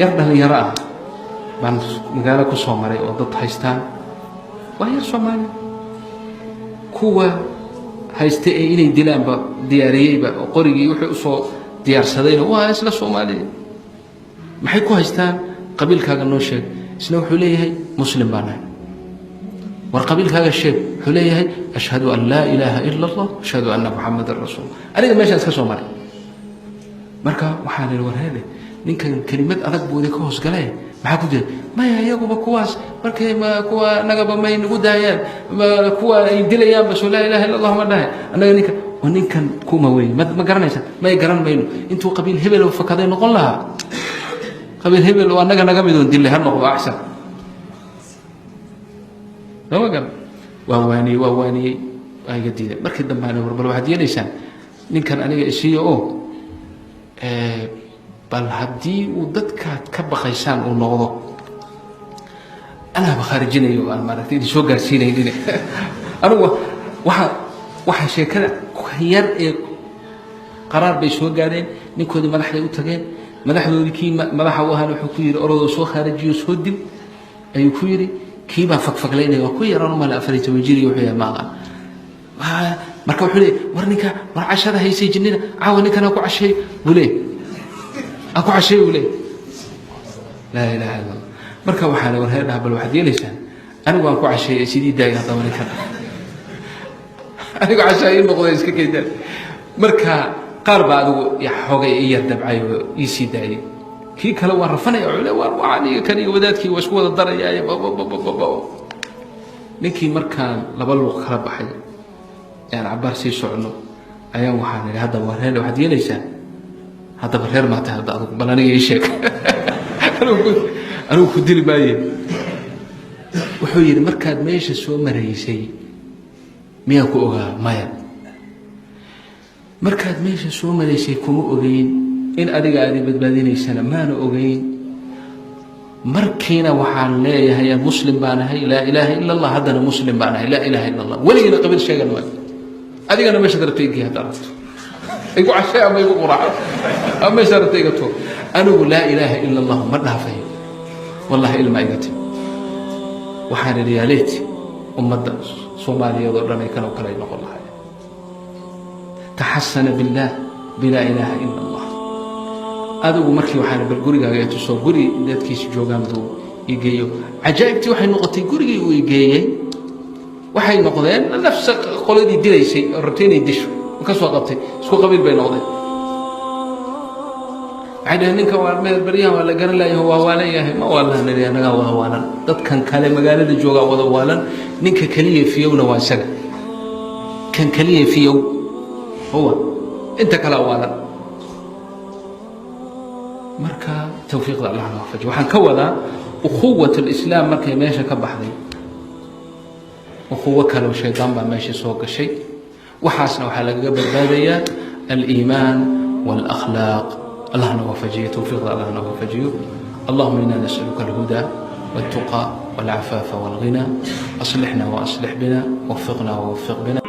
يردن يراه بان مقالة كسو مري وضد هايستان وهي صومالي كوا هايستي إني ديلان با دياريي با وقريقي وحي أصو ديار سدين وها إسلا صومالي maxay ku haystaan qabiilkaaga noo sheeg isna wuxuu leeyahay muslim baan ahay war qabiilkaaga sheeg wuxuu leeyahay ashhadu an laa ilaaha ila allah ashhadu anna muhammadan rasuul aniga meeshaan iska soo maray marka waxaan idhi warheele ninkan kelimad adag buu idinka hoos galay maxaa ku jira maya iyaguba kuwaas markay kuwa nagaba may nagu daayaan kuwa ay dilayaan bas laa ilaaha ila allah ma dhahay annaga ninkan kuma weyn ma garanaysa may garan mayno intuu qabiil hebel oo fakaday noqon lahaa قبل هبل وأنا نقمدون دي اللي هالنقطة أحسن لو قال وهواني هاي جديدة مركز دم أنا وربنا واحد يليسان نكن أنا شيء بل هدي وضدك كب خيسان ونوضه أنا بخارجيني وأنا مرتين شو قارسيني هنا أنا واحد شيء كذا خيار قرار بيشو قارين نكون ملحدة وتجين madaxdoodii kii madaxa u ahaan wuxuu ku yiri orodoo soo kharijiyo soo dib ayuu ku yiri kii baa fakfakleynay waa ku yaraan mal 14 jiri wuxuu yahay maaqa marka wuxuu leeyahay war ninka war cashada haysay jinnida caawa ninkana ku cashay bule aku cashay bule la ilaaha illa marka waxaan war heer bal waxad yeelaysan anigu waan ku cashay sidii daay hadda ninka anigu cashay noqday iska keedan marka qaar baa adigu xoogay iyo dabcay isi daayay kii kale waa rafanay cule waa aniga kan iyo wadaadkii waa isku wada darayay ninkii markaan laba luq kala baxay aan cabaar sii socno ayaan waxaan idhi hadda wareen waxaad yeelaysaa hadda reer ma tahay hadda adigu bal aniga ii sheeg anigu ku dili maaye wuxuu yidhi markaad meesha soo maraysay miyaa ku ogaa maya markaad meesha soo maraysay kuma ogeyn in adiga aad badbaadinaysana maana ogeyn markiina waxaan leeyahay muslim baan ahay laa ilaaha illa allah haddana muslim baan ahay laa ilaaha illa allah weligiina qabiil sheegan maayo adigana meesha darteygii hadda rabto igu cashay ama igu quraaco ama meesha darteyga to anigu laa ilaaha illa allah ma dhaafayo wallahi ilma iga timi waxaan idhi yaa leyti ummadda soomaaliyeed oo dhan ay kan oo kale noqon lahay تحسن بالله بلا إله إلا الله أدو مركي وحنا بالجوري جاي تصور جوري ده كيس جوجان دو يجيو عجائب تي وحنا نقطة جوري ويجي وحنا نقطين نفس قلدي دي شيء رتين يدش وكسو قطي سو قبيل بين نقطة عاد هنيك وما بريها ولا جرى لا هو ولا ياه ما والله نري أنا هو ولا ضد كان كلام قال لي جوجا ولا نينك كليه فيه ونواسق كان كليه فيه هو انت كلا والا مركا توفيق الله نوافج وحن كودا أخوة الإسلام مركا ماشي كبحذي أخوة كلو شيطان ماشي سوق الشيء وحاسنا وحلقة قبل بادية الإيمان والأخلاق الله نوافجيه توفيق الله نوافجيه اللهم إنا نسألك الهدى والتقى والعفاف والغنى أصلحنا وأصلح بنا وفقنا ووفق بنا